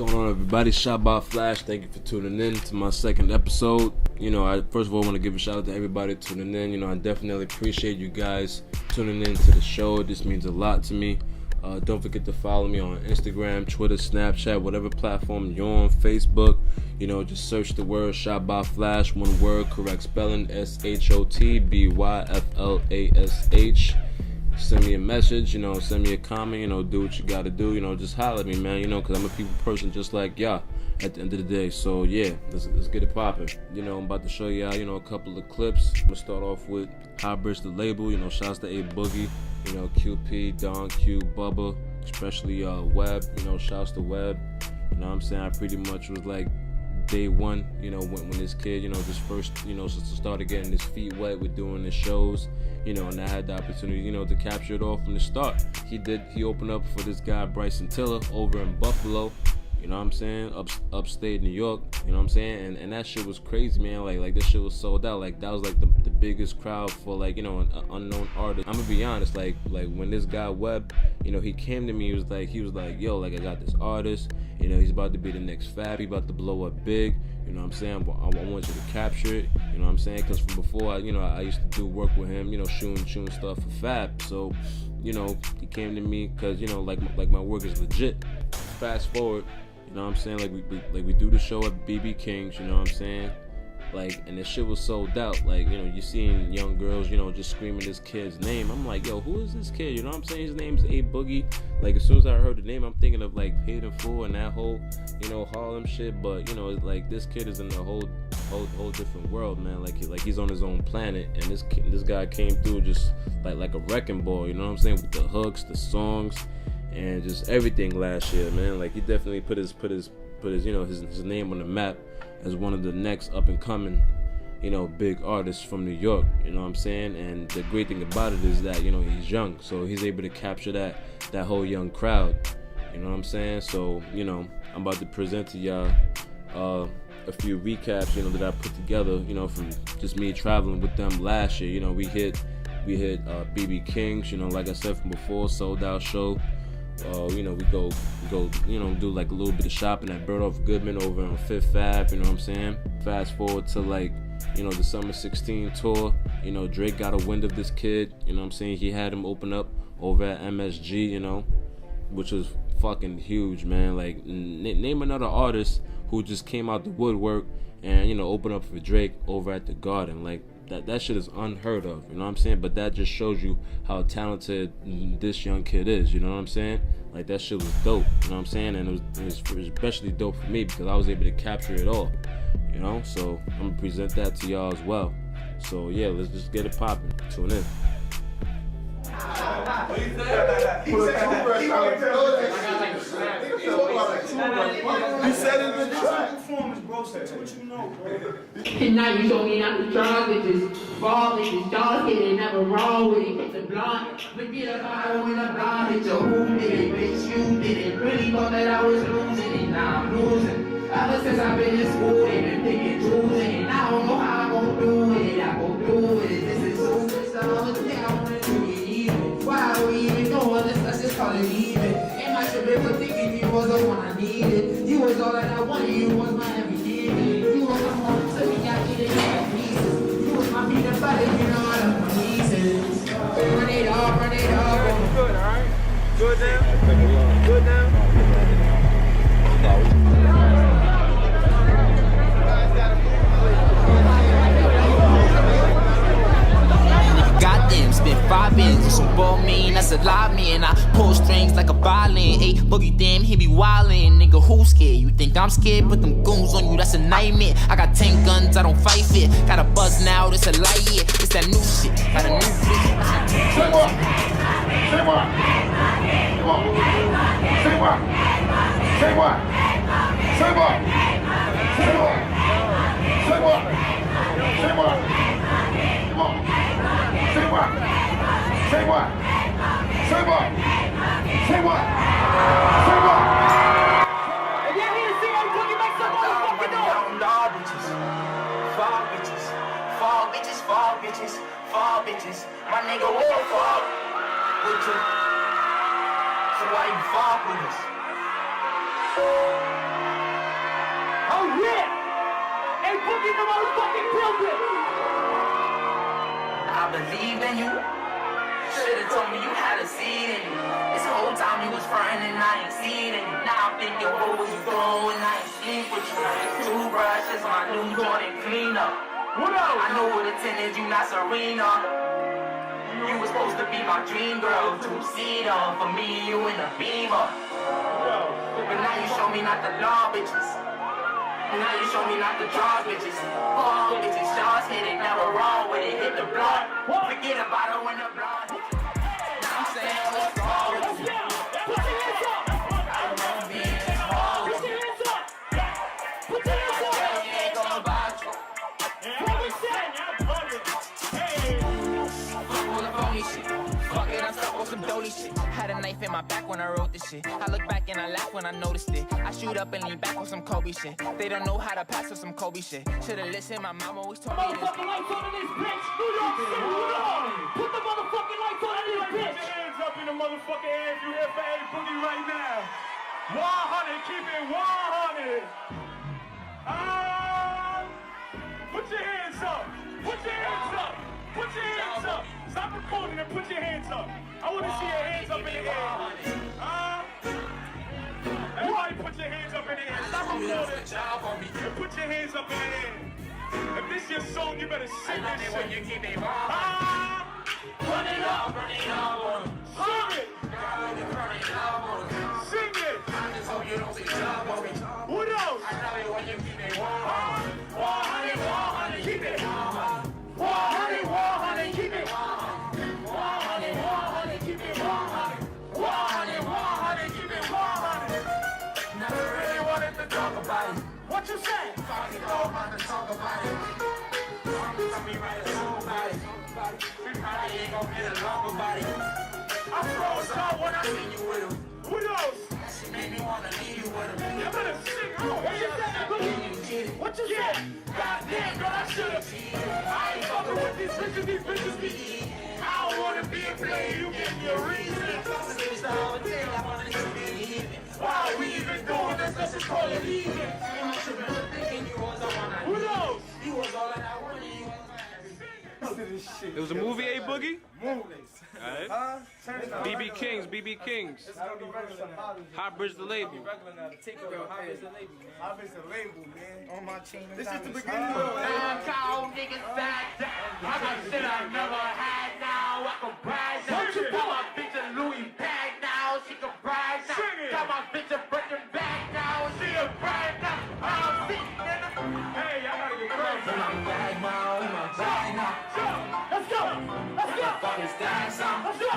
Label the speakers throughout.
Speaker 1: going on, everybody? Shotbyflash. Thank you for tuning in to my second episode. I first of all want to give a shout out to everybody tuning in. I definitely appreciate you guys tuning in to the show. This means a lot to me. Don't forget to follow me on Instagram, Twitter, Snapchat, whatever platform you're on, Facebook. Just search the word Shotbyflash, one word, correct spelling, SHOTBYFLASH. Send me a message, send me a comment, do what you gotta do, just holler at me, man, because I'm a people person just like y'all at the end of the day. So yeah, let's get it popping. I'm about to show y'all, a couple of clips. I'm gonna start off with Hybrid's the label, shouts to A Boogie, QP, Don Q, Bubba, especially Web, shouts to Web. I pretty much was like day one, when this kid, just first, started getting his feet wet with doing the shows, and I had the opportunity, to capture it all from the start. He opened up for this guy, Bryson Tiller, over in Buffalo, upstate New York, and that shit was crazy, man. Like this shit was sold out. Like that was like the biggest crowd for like, an unknown artist. I'm gonna be honest, like when this guy Webb, he came to me, he was like, yo, like I got this artist, he's about to be the next Fab, he about to blow up big, I want you to capture it, because from before, I used to do work with him, shooting stuff for Fab. So, he came to me because, like my work is legit. Fast forward, like we do the show at BB King's, and the shit was sold out. Like, you seeing young girls, just screaming this kid's name. I'm like, yo, who is this kid? His name's A Boogie. Like, as soon as I heard the name, I'm thinking of like Paid in Full and that whole, Harlem shit. But like this kid is in a whole different world, man. Like he's on his own planet. And this guy came through just like a wrecking ball. With the hooks, the songs, and just everything last year, man. Like he definitely put his his name on the map as one of the next up and coming, big artists from New York, And the great thing about it is that, he's young, so he's able to capture that whole young crowd, So, I'm about to present to y'all a few recaps, that I put together, from just me traveling with them last year. We hit BB King's, like I said from before, sold out show. We go, do like a little bit of shopping at Bergdorf Goodman over on Fifth Ave, Fast forward to like, the Summer 16 tour, Drake got a wind of this kid, He had him open up over at MSG, which was fucking huge, man. Like, name another artist who just came out the woodwork and, opened up for Drake over at the Garden. Like, that shit is unheard of, But that just shows you how talented this young kid is, Like that shit was dope, And it was especially dope for me because I was able to capture it all, So I'm gonna present that to y'all as well. So yeah, let's just get it popping. Tune in.
Speaker 2: He said it in the performance, bro. What you know, bro?
Speaker 3: And now you show me not to draw bitches, ball bitches, dog hit it, never wrong with it, hit the blonde, but get a bottle with a blonde, hit your who did it, bitch, you did it, really thought that I was losing it, now I'm losing. Ever since I've been in school, they've been picking, choosing, and I don't know how I'm gonna do it, I gon' do it, this is so much stuff, yeah, I wanna do it even. Why are we even doing this, let's just call it even. Am I should be for thinking you was the one I needed, you was all that I wanted, you was my everything. You was my home to me, I needed all the pieces. You was my peanut butter, all the pieces. Run it off, run it off.
Speaker 2: Good, alright? Good now? Good now?
Speaker 4: Goddamn, spent 5 ends on some ball mean, that's a lot, man. I pull strings like a violin. Hey, Boogie, damn, he be wildin'. Nigga, who scared? You think I'm scared? Put them goons on you, that's a nightmare. I got 10 guns, I don't fight fear. Got a buzz now, this a light year. It's that new shit, got a new bitch.
Speaker 5: Say what? Say what? Say what? Say what? Say what? Say what? Say what? Say what? Say what? Say what? Say what? Say what? Say what?
Speaker 2: If y'all need to see how Boogie make some motherfucking noise.
Speaker 4: All bitches, fall bitches, fall bitches, fall bitches, fall bitches. My nigga won't fall with you. So why you fall with us?
Speaker 3: boogie in the motherfucking building. I believe in you. Should've told me you had a seed in you. This whole time you was frontin' and I ain't seen it. Now I'm thinking, what was you doing? I ain't sleep with you. Toothbrush is my new Jordan cleaner. What else? I know what attended you, not Serena. You was supposed to be my dream girl, two-seater. For me, you in a Beamer. But now you show me not the law, bitches. Now you show me not the draw, bitches. All bitches, shots hit it, never wrong with it. Hit the blood, forget about it when the blood hit you. Now I'm saying what's wrong with you. Put your hands up. I know me is wrong with you. Put your hands up. You ain't gonna buy you. What we said? Fuck all the phony shit. Fuck it, I'm stuck on some dirty shit. Had a knife in my back when I wrote this shit. I look back and I laugh when I noticed it. I shoot up and lean back on some Kobe shit. They don't know how to pass with some Kobe shit. Should've listened, my mom always told me this. Motherfucking lights on in this bitch. New York City, New York. Put the motherfucking lights on in this bitch.
Speaker 2: Put your hands up in the motherfucking air if you here for A Boogie right now. 100, keep it 100. Put your hands up. Put your hands up. Put your hands up. Stop recording and put your hands up. I want to see your hands up in the air. Everybody put your hands up in the air. Stop recording and put your hands up in the air. If this your song, you better sing this shit. Run it up. Sing it. Sing it. What else? 100, keep it 100. 100, keep it 100. 100, keep it 100. 100, keep it 100. Never really wanted to talk about it. What you say? Fucking don't want to talk about it. Tell me right a song about it. We probably ain't gonna get along about it. I froze up when I seen you with him. What else? She made me wanna leave you with him. You better sing. What you say? What you say? Goddamn, girl, I should've. I ain't fucking with these bitches be eating. I don't wanna be a player, you give me a reason. Why are we even doing this? Let's just call it even. What else? You was all that I wanted.
Speaker 1: It was a movie, A Boogie?
Speaker 2: Movies.
Speaker 1: Alright. BB Kings, BB Kings. Hot Bridge the label.
Speaker 2: Hot Bridge the label, man. On my team. This is the beginning.
Speaker 3: I call niggas back down. I got shit I never had now. I can brag now. Got my bitch a Louis bag now. She can brag now. Got my bitch a Birkin bag now. She a brag now. I'm sitting in the.
Speaker 2: Hey, y'all gotta get crazy.
Speaker 3: In my bag now. In my bag now. Let's go. Let's go. What the fuck is that song? Let's go.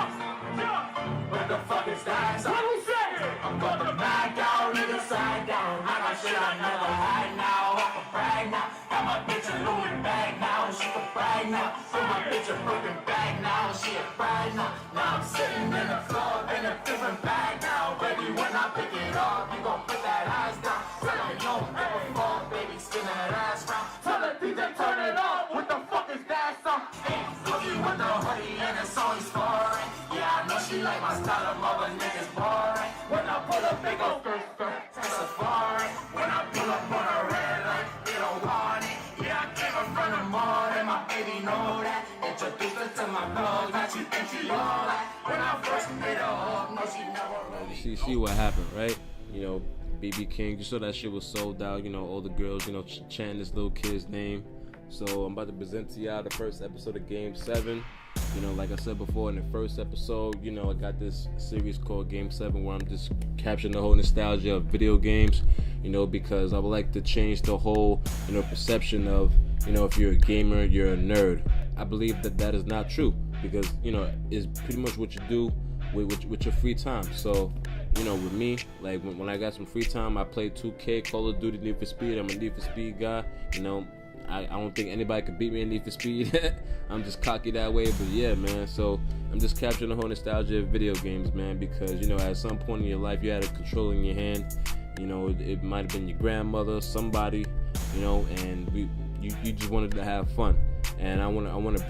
Speaker 3: What the fuck is that song? What we say? I'm gonna back down, nigga side down. I got shit I never had now. I can brag now. Got my bitch a Louis bag now. She can brag now. Got my bitch a Birkin bag now. She a brag now. Now I'm sitting in the floor in a different bag now. Baby, when I pick it up, you gon' put that ass down. Tell her you don't ever fall, baby, spin that ass round. Tell her DJ turn it up. What the fuck is that song? Hey, Boogie with the hoodie and the song is foreign. Yeah, I know she like my style of mother niggas boring. When I pull up, they go that's a foreign. When I pull up on a red light, they don't want it. Yeah, I came up from the mall and my baby know that. Introduced her to my dog, now she thinks she all that. When I first hit her up, no, she never really.
Speaker 1: See what happened, right? You know, BB King, you saw that shit was sold out. You know, all the girls, you know, chanting this little kid's name. So I'm about to present to y'all the first episode of Game 7. You know, like I said before in the first episode, you know, I got this series called Game 7 where I'm just capturing the whole nostalgia of video games, you know, because I would like to change the whole, you know, perception of, you know, if you're a gamer, you're a nerd. I believe that that is not true because, you know, it's pretty much what you do with your free time. So, you know, with me, like when I got some free time, I play 2K, Call of Duty, Need for Speed. I'm a Need for Speed guy, you know. I don't think anybody could beat me in Need for Speed. I'm just cocky that way, but yeah, man. So I'm just capturing the whole nostalgia of video games, man, because, you know, at some point in your life, you had a control in your hand. You know, it might have been your grandmother, somebody, you know, and you just wanted to have fun. And I want to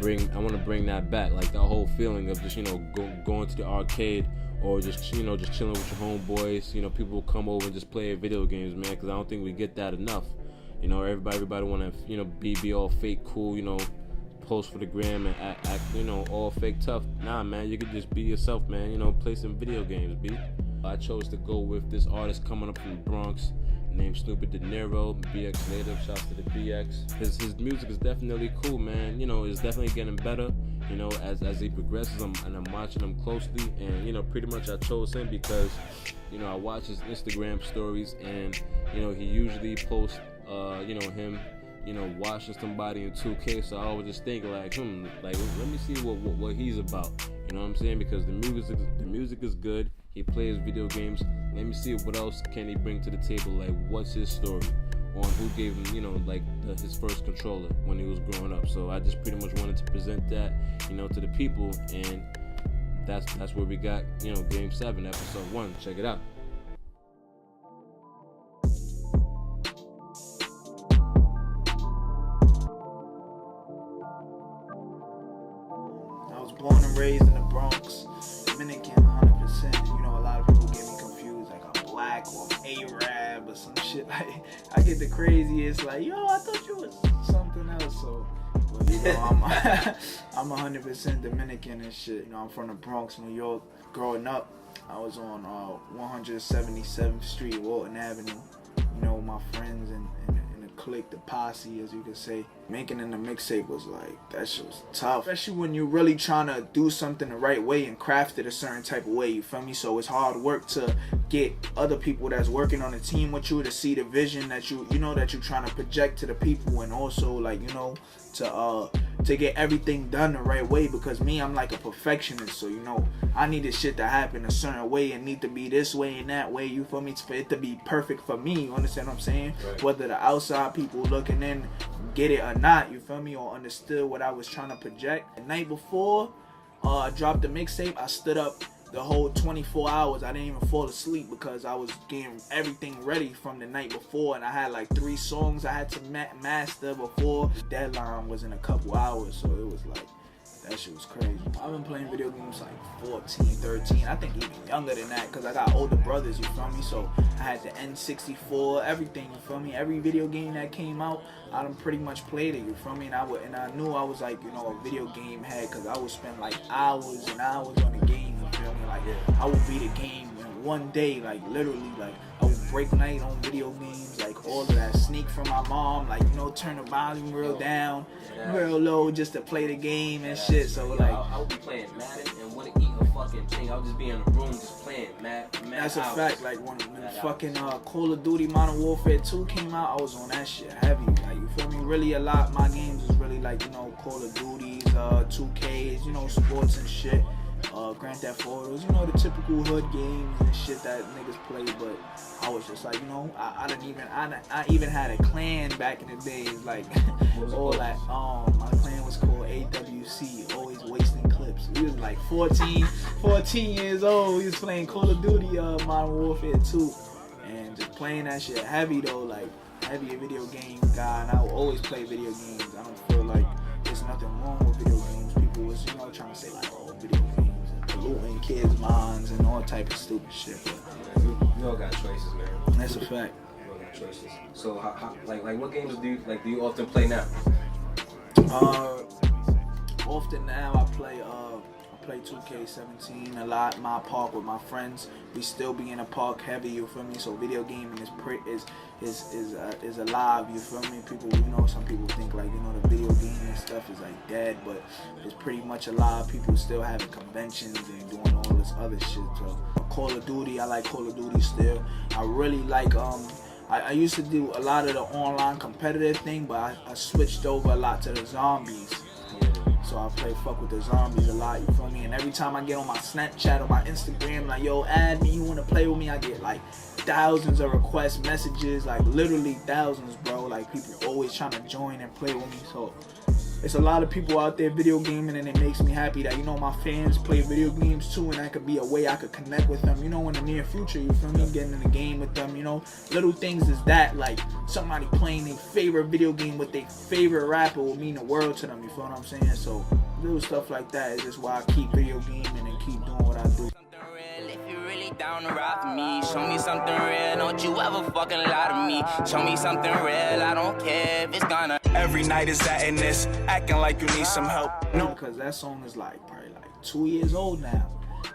Speaker 1: bring that back, like that whole feeling of just, you know, going to the arcade or just, you know, just chilling with your homeboys. You know, people will come over and just play video games, man, because I don't think we get that enough. You know, everybody want to, you know, be all fake cool, you know, post for the gram and act, you know, all fake tough. Nah, man, you can just be yourself, man. You know, play some video games, B. I chose to go with this artist coming up from the Bronx named Snoopy De Niro, BX native. Shouts to the BX. His music is definitely cool, man. You know, it's definitely getting better. You know, as he progresses, and I'm watching him closely. And you know, pretty much I chose him because, you know, I watch his Instagram stories, and you know, he usually posts, you know, him, you know, watching somebody in 2K. So I always just think like, like let me see what he's about. You know what I'm saying? Because the music is good. He plays video games. Let me see what else can he bring to the table. Like, what's his story on who gave him, you know, like his first controller when he was growing up. So I just pretty much wanted to present that, you know, to the people, and that's where we got, you know, Game 7, Episode 1. Check it out.
Speaker 6: I was born and raised in the Bronx, Dominican, 100%. You know, a lot of people get me confused, like I'm black or I'm Arab or some shit. Like, I get the craziest, like, yo, I thought you was something else. So, but you know, I'm 100% Dominican and shit. You know, I'm from the Bronx, New York. Growing up, I was on 177th Street, Walton Avenue. You know, my friends and the clique, the posse, as you could say. Making in the mixtape was like, that shit was tough. Especially when you're really trying to do something the right way and craft it a certain type of way, you feel me? So it's hard work to get other people that's working on the team with you to see the vision that you know, that you're trying to project to the people, and also, like, you know, to get everything done the right way, because me, I'm like a perfectionist, so you know, I need this shit to happen a certain way and need to be this way and that way, you feel me, for it to be perfect for me, you understand what I'm saying? Right. Whether the outside people looking in get it or not, you feel me, or understood what I was trying to project. The night before I dropped the mixtape, I stood up the whole 24 hours. I didn't even fall asleep because I was getting everything ready from the night before, and I had like 3 songs I had to master before the deadline was in a couple hours. So it was like, that shit was crazy. I've been playing video games like 14, 13, I think even younger than that, because I got older brothers, you feel me? So I had the N64, everything, you feel me? Every video game that came out, I done pretty much played it, you feel me? And I knew I was like, you know, a video game head, because I would spend like hours and hours on the game, you feel me? Like, I would beat a game in one day, like literally, like I would break night on video games, like all of that, sneak from my mom, like, you know, turn the volume real down, real low, just to play the game and shit. So like,
Speaker 7: I would be playing Madden and wouldn't eat a fucking thing. I would just be in the room just playing Madden.
Speaker 6: That's a fact. Like when fucking Call of Duty Modern Warfare 2 came out, I was on that shit heavy. Like, you feel me? Really a lot. My games was really like, you know, Call of Duties, 2Ks, you know, sports and shit. Grand Theft Autos, you know, the typical hood games and shit that niggas play. But I was just like, you know, I even had a clan back in the days, like all that. My clan was called AWC, always wasting clips. We was like 14 years old. We was playing Call of Duty Modern Warfare 2, and just playing that shit heavy though, like heavy a video game guy. And I will always play video games. I don't feel like there's nothing wrong with video games. People was, you know, trying to say like, oh, video games polluting kids' minds and all type of stupid shit. But
Speaker 7: you all got choices, man.
Speaker 6: That's a fact.
Speaker 7: You all got choices. So, how like what games do you often play now?
Speaker 6: Often now I play 2K17 a lot. My park with my friends. We still be in the park heavy. You feel me? So video gaming is alive. You feel me? People, you know, some people think like, you know, the video gaming stuff is like dead, but it's pretty much alive. People still having conventions and doing all this other shit. So Call of Duty, I like Call of Duty still. I really like I used to do a lot of the online competitive thing, but I switched over a lot to the zombies. So I fuck with the zombies a lot, you feel me? And every time I get on my Snapchat or my Instagram, like, yo, add me, you wanna play with me? I get like thousands of request messages, like literally thousands, bro. Like, people always trying to join and play with me. So it's a lot of people out there video gaming, and it makes me happy that, you know, my fans play video games too, and that could be a way I could connect with them, you know, in the near future, you feel me? Getting in the game with them, you know, little things is that, like somebody playing their favorite video game with their favorite rapper will mean the world to them, you feel what I'm saying? So little stuff like that is just why I keep video gaming and keep doing what I do.
Speaker 4: If you really down to ride for me. Show me something real, don't you ever fucking lie to me. Show me something real, I don't care if it's gonna.
Speaker 6: Every night is that in this, acting like you need some help. No, because that song is like probably like 2 years old now.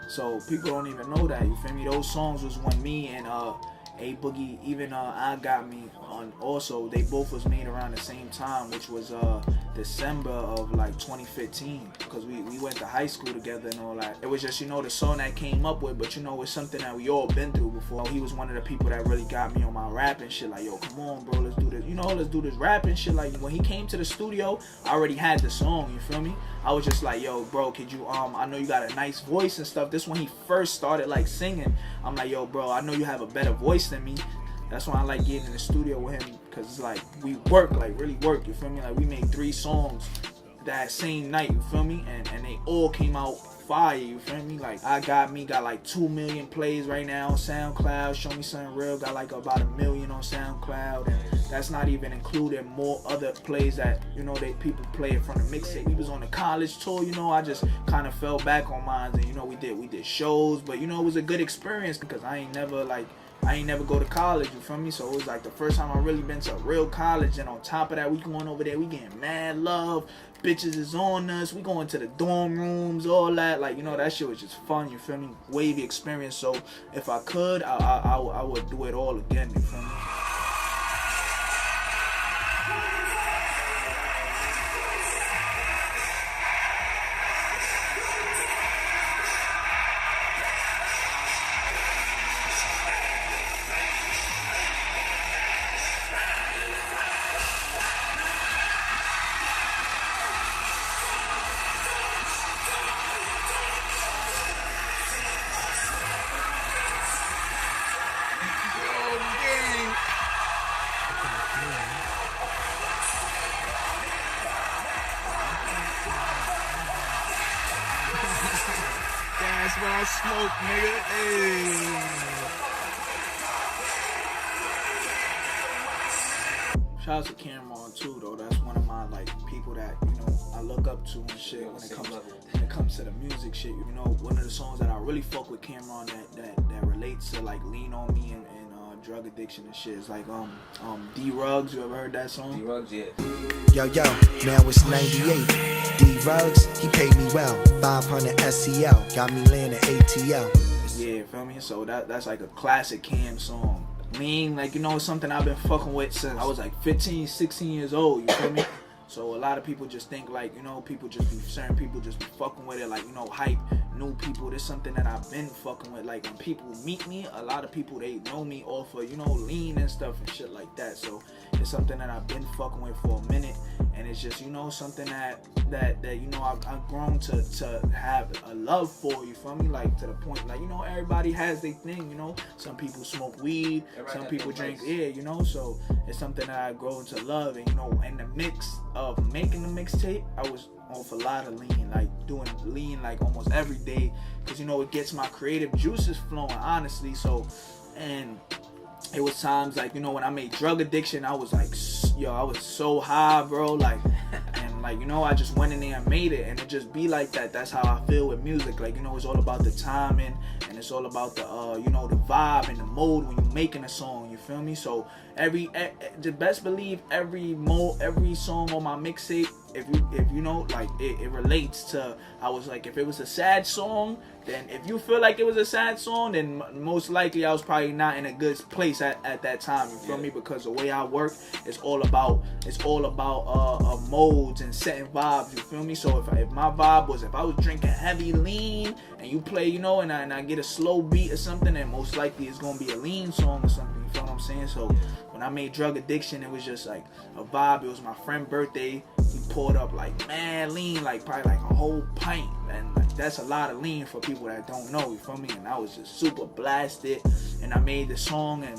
Speaker 6: So people don't even know that, you feel me? Those songs was when me and A Boogie, even I Got Me on also, they both was made around the same time, which was December of like 2015, because we went to high school together and all that. It was just, you know, the song that came up with, but you know, it's something that we all been through before. He was one of the people that really got me on my rapping shit, like, yo, come on, bro, let's do this, you know, let's do this rapping shit. Like, when he came to the studio, I already had the song, you feel me? I was just like, yo, bro, could you, I know you got a nice voice and stuff. This when he first started like singing, I'm like, yo, bro, I know you have a better voice than me. That's why I like getting in the studio with him, because it's like we work, like really work, you feel me? Like we made 3 songs that same night, you feel me? And they all came out fire, you feel me? Like I Got Me got like 2 million plays right now on SoundCloud. Show Me Something Real got like about 1 million on SoundCloud, and that's not even including more other plays that, you know, they people play it from the mixtape. We was on the college tour, you know, I just kind of fell back on mine, and you know, we did shows, but you know, it was a good experience because I ain't never go to college, you feel me? So it was like the first time I really been to a real college, and on top of that, we going over there, we getting mad love, bitches is on us, we going to the dorm rooms, all that, like, you know, that shit was just fun, you feel me? Wavy experience. So if I could, I would do it all again, you feel me? That's when I smoke, nigga. Hey. Shout out to Cameron too, though. That's one of my like people that, you know, I look up to and shit when it comes to the music shit. You know, one of the songs that I really fuck with Cameron that relates to like Lean on Me and drug addiction and shit is like D-Rugs. You ever heard that song?
Speaker 7: D-Rugs, yeah.
Speaker 8: Yo, now it's 98. D-Rugs, he paid me well. 500 SEL, got me laying at ATL.
Speaker 6: Yeah, feel me? So that's like a classic Cam song. Lean, like, you know, it's something I've been fucking with since I was like 15, 16 years old, you feel me? So a lot of people just think like, you know, certain people just be fucking with it, like, you know, hype, new people. This something that I've been fucking with. Like when people meet me, a lot of people, they know me off of, you know, Lean and stuff and shit like that. So it's something that I've been fucking with for a minute, and it's just, you know, something that you know, I've grown to have a love for, you feel me? Like to the point, like, you know, everybody has their thing, you know. Some people smoke weed, some people drink, you know. So it's something that I grow to love, and you know, in the mix of making the mixtape, I was off a lot of Lean, like doing Lean like almost every day, because you know, it gets my creative juices flowing, honestly. So, and it was times like, you know, when I made Drug Addiction, I was like, yo, I was so high, bro, like, and like, you know, I just went in there and made it, and it just be like that. That's how I feel with music. Like, you know, it's all about the timing, and it's all about the you know, the vibe and the mode when you're making a song, you feel me? So the best believe every song on my mixtape, if you know, like it relates to, I was like, if it was a sad song, then if you feel like it was a sad song, then most likely I was probably not in a good place at that time, you feel me? Because the way I work, it's all about modes and setting vibes, you feel me? So if my vibe was, if I was drinking heavy Lean and you play, you know, and I get a slow beat or something, then most likely it's gonna be a Lean song or something, you feel what I'm saying? So when I made Drug Addiction, it was just like a vibe. It was my friend's birthday. He poured up like mad Lean, like probably like a whole pint, and like that's a lot of Lean for people that don't know, you feel me? And I was just super blasted, and I made the song, and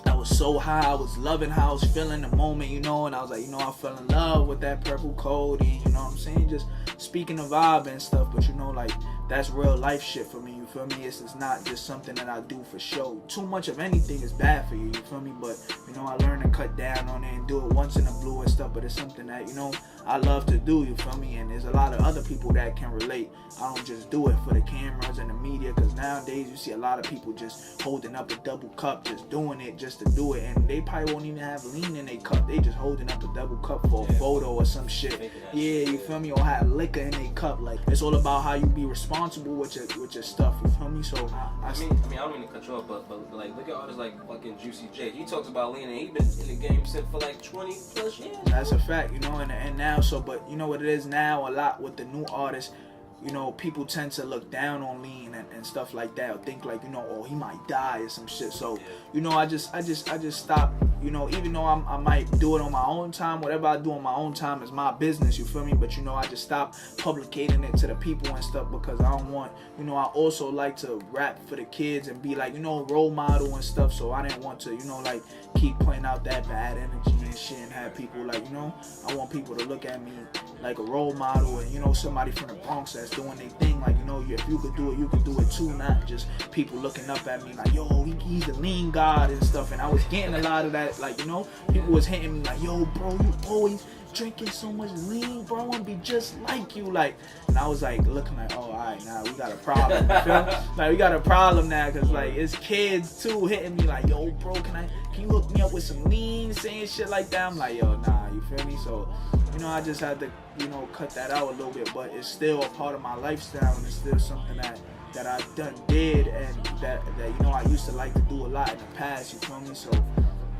Speaker 6: I was so high. I was loving how I was feeling the moment, you know, and I was like, you know, I fell in love with that Purple Code, and you know what I'm saying, just speaking of vibe and stuff. But you know, like that's real life shit for me, you feel me? It's not just something that I do for show. Too much of anything is bad for you feel me? But, you know, I learned to cut down on it and do it once in a blue and stuff, but it's something that, you know, I love to do, you feel me? And there's a lot of other people that can relate. I don't just do it for the cameras and the media, because nowadays you see a lot of people just holding up a double cup, just doing it just to do it, and they probably won't even have lean in their cup. They just holding up a double cup for a photo or some shit. Yeah, you feel me? Or have liquor in their cup. Like, it's all about how you be responsible with your stuff, you feel me? So
Speaker 7: I mean, I don't mean to cut you off, but like, look at artists like fucking Juicy J. He talks about lean, and he been in the game since for like 20 plus years.
Speaker 6: That's a fact, you know, and now, so, but you know what it is now, a lot with the new artists, you know, people tend to look down on lean and stuff like that, or think like, you know, oh, he might die or some shit. So, you know, I just stop, you know, even though I might do it on my own time, whatever I do on my own time is my business, you feel me? But, you know, I just stop publicating it to the people and stuff, because I don't want, you know, I also like to rap for the kids and be like, you know, role model and stuff. So I didn't want to, you know, like, keep putting out that bad energy and shit and have people like, you know, I want people to look at me like a role model, and, you know, somebody from the Bronx that's doing their thing. Like, you know, if you could do it, you could do it too. Not just people looking up at me like, yo, he's the lean god and stuff. And I was getting a lot of that, like, you know, people was hitting me like, yo, bro, you always drinking so much lean, bro, I want to be just like you. Like, and I was like looking like, oh, all right, now we got a problem, you feel? Like, we got a problem now, because like, it's kids too hitting me like, yo, bro, can you hook me up with some lean, saying shit like that? I'm like, yo, nah, you feel me? So, you know, I just had to, you know, cut that out a little bit, but it's still a part of my lifestyle, and it's still something that I did, and that you know, I used to like to do a lot in the past, you feel me? So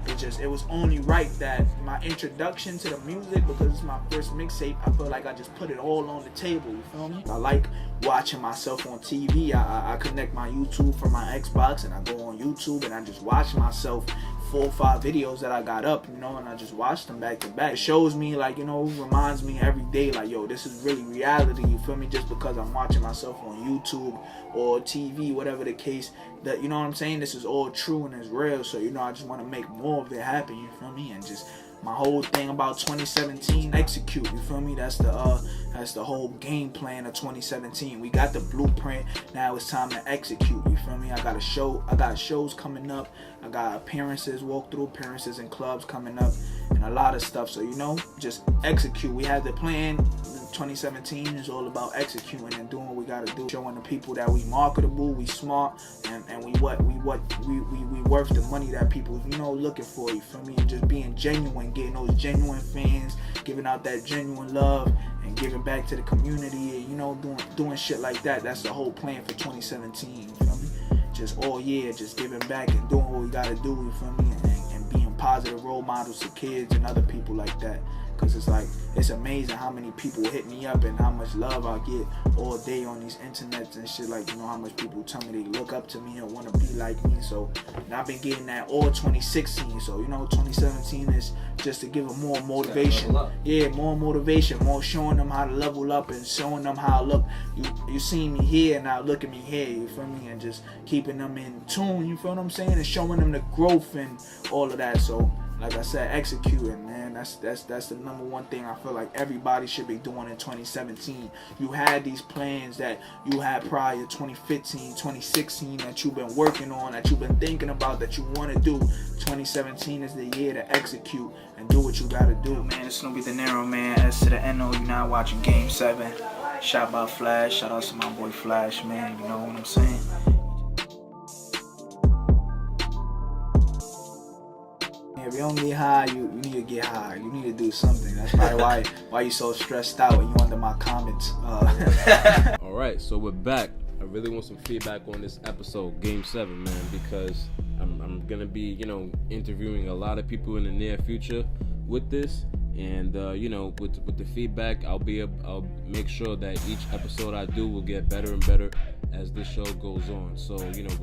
Speaker 6: it was only right that my introduction to the music, because it's my first mixtape, I feel like I just put it all on the table, you feel me? I like watching myself on TV. I connect my YouTube from my Xbox, and I go on YouTube and I just watch myself, 4 or 5 videos that I got up, you know, and I just watch them back to back. It shows me, like, you know, reminds me every day, like, yo, this is really reality, you feel me? Just because I'm watching myself on YouTube or TV, whatever the case, that, you know what I'm saying, this is all true and it's real. So, you know, I just want to make more of it happen, you feel me? And just my whole thing about 2017, execute, you feel me? That's the whole game plan of 2017. We got the blueprint, now it's time to execute, you feel me? I got shows coming up, I got appearances, walkthrough appearances in clubs coming up, and a lot of stuff. So, you know, just execute. We have the plan. 2017 is all about executing and doing what we gotta do, showing the people that we marketable, we smart, and we worth the money that people, you know, looking for, you feel me? And just being genuine, getting those genuine fans, giving out that genuine love, and giving back to the community, and, you know, doing shit like that. That's the whole plan for 2017, you feel me? Just all year, just giving back and doing what we gotta do, you feel me? And being positive role models to kids and other people like that. Because it's like, it's amazing how many people hit me up and how much love I get all day on these internets and shit. Like, you know, how much people tell me they look up to me and want to be like me. So, and I've been getting that all 2016. So, you know, 2017 is just to give them more motivation. Yeah, more motivation, more showing them how to level up and showing them how, look, you see me here, now look at me here, you feel me? And just keeping them in tune, you feel what I'm saying? And showing them the growth and all of that. So, like I said, executing, man. That's the number one thing I feel like everybody should be doing in 2017. You had these plans that you had prior 2015, 2016 that you've been working on, that you've been thinking about, that you want to do. 2017 is the year to execute and do what you gotta do, man. It's gonna be De Niro, man. S to the N-O. You're now watching Game 7. Shotbyflash. Shout out to my boy Flash, man. You know what I'm saying? If you don't get high, you need to get high. You need to do something. That's probably why you so stressed out and you under my comments.
Speaker 1: All right, so we're back. I really want some feedback on this episode, Game 7, man, because I'm gonna be, you know, interviewing a lot of people in the near future with this, and you know, with the feedback, I'll make sure that each episode I do will get better and better as this show goes on. So, you know,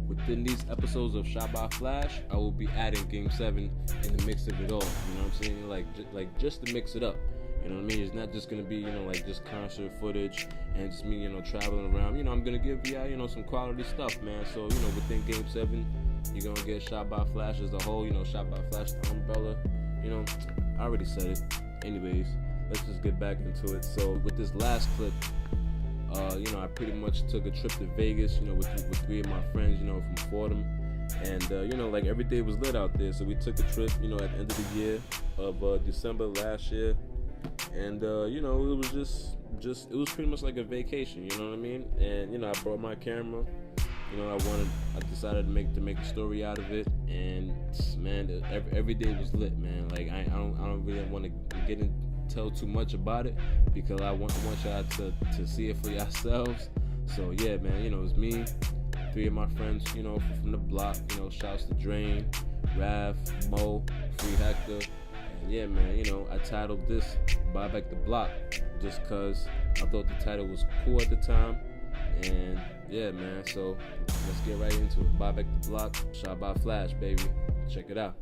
Speaker 1: within these episodes of Shotbyflash, I will be adding Game 7 in the mix of it all. You know what I'm saying? Just to mix it up. You know what I mean? It's not just gonna be, you know, like just concert footage and just me, you know, traveling around. You know, I'm gonna give you, you know, some quality stuff, man. So, you know, within Game 7, you're gonna get Shotbyflash as a whole. You know, Shotbyflash, the umbrella. You know, I already said it. Anyways, let's just get back into it. So, with this last clip, You know, I pretty much took a trip to Vegas, you know, with 3 of my friends, you know, from Fordham. And, you know, like every day was lit out there. So we took a trip, you know, at the end of the year of December last year. And, you know, it was just it was pretty much like a vacation, you know what I mean? And, you know, I brought my camera. You know, I decided to make a story out of it, and man, every day was lit, man. Like I don't really want to tell too much about it because I want y'all to see it for yourselves. So yeah, man, you know, it's me, 3 of my friends, you know, from the block. You know, shouts to Drain, Rav, Mo, Free Hector, and yeah, man, you know, I titled this "Buy Back the Block" just cause I thought the title was cool at the time. And yeah, man, so let's get right into it. Buy Back the Block, Shotbyflash, baby. Check it out.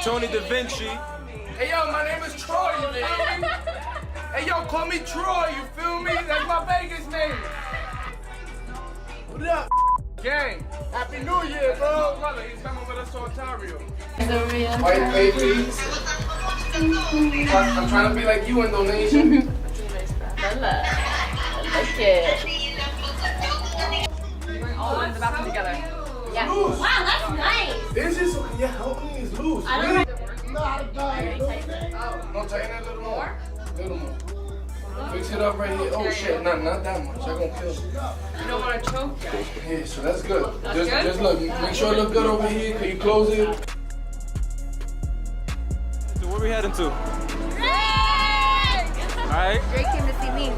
Speaker 2: Tony Da Vinci. Hey yo, my name is Troy, you feel me? Hey yo, call me Troy, you feel me? That's my Vegas name. What up, gang? Happy New Year, bro. Brother, he's coming with us to Ontario. White babies. I'm trying to be like you, Indonesia.
Speaker 9: Bring all in the bathroom together. Yeah.
Speaker 2: Loose.
Speaker 9: Wow, that's nice.
Speaker 2: Is it so? Can you help me? It's loose.
Speaker 9: I don't know.
Speaker 2: No, tighten it a little more. A little more. Fix it up right here. Oh shit, not that much. I'm gonna kill you.
Speaker 9: You don't want to choke?
Speaker 2: Yeah, so that's good.
Speaker 9: That's good?
Speaker 2: Just look. Make sure it look good over here. Can you close it?
Speaker 7: So where we heading to? Alright.
Speaker 9: Drake came to see me.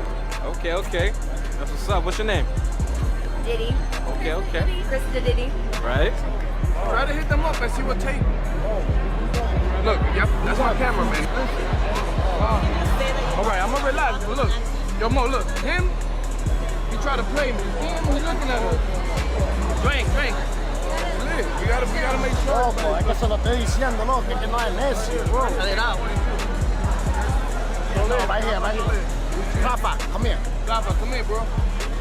Speaker 7: Okay. That's what's up. What's your name?
Speaker 9: Diddy.
Speaker 7: Okay.
Speaker 9: Krista Diddy.
Speaker 7: Right.
Speaker 2: Try to hit them up and see what take. Look, yep, that's my camera, man. Alright, I'm gonna relax, but look. Yo, Mo, look. Him, he tried to play me. He's looking at us. Drink. We gotta make sure.
Speaker 5: Loco, es que se lo estoy diciendo, no, que no es necio, bro. No, right here. Rafa, come here.
Speaker 2: Rafa, come here, bro.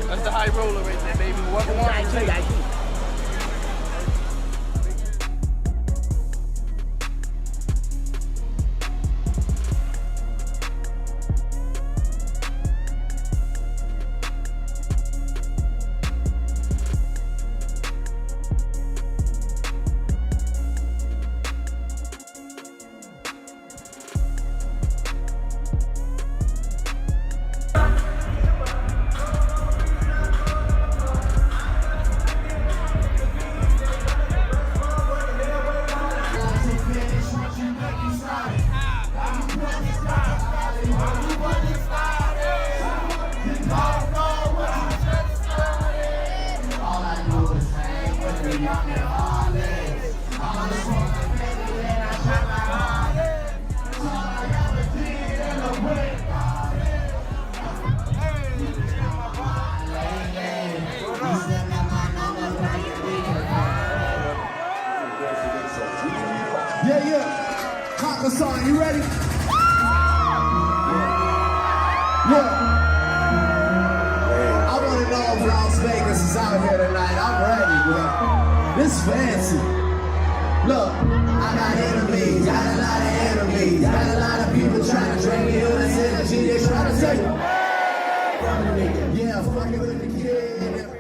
Speaker 2: That's the high roller right there, baby. Whoever wants to take it.
Speaker 8: Yeah. Haka song, you ready? Yeah. I want to know if Las Vegas is out here tonight. I'm ready, bro. This fancy. Look, I got enemies, got a lot of enemies, got a lot of people trying to drain me on this energy. They trying to say, yeah, fucking with the kid.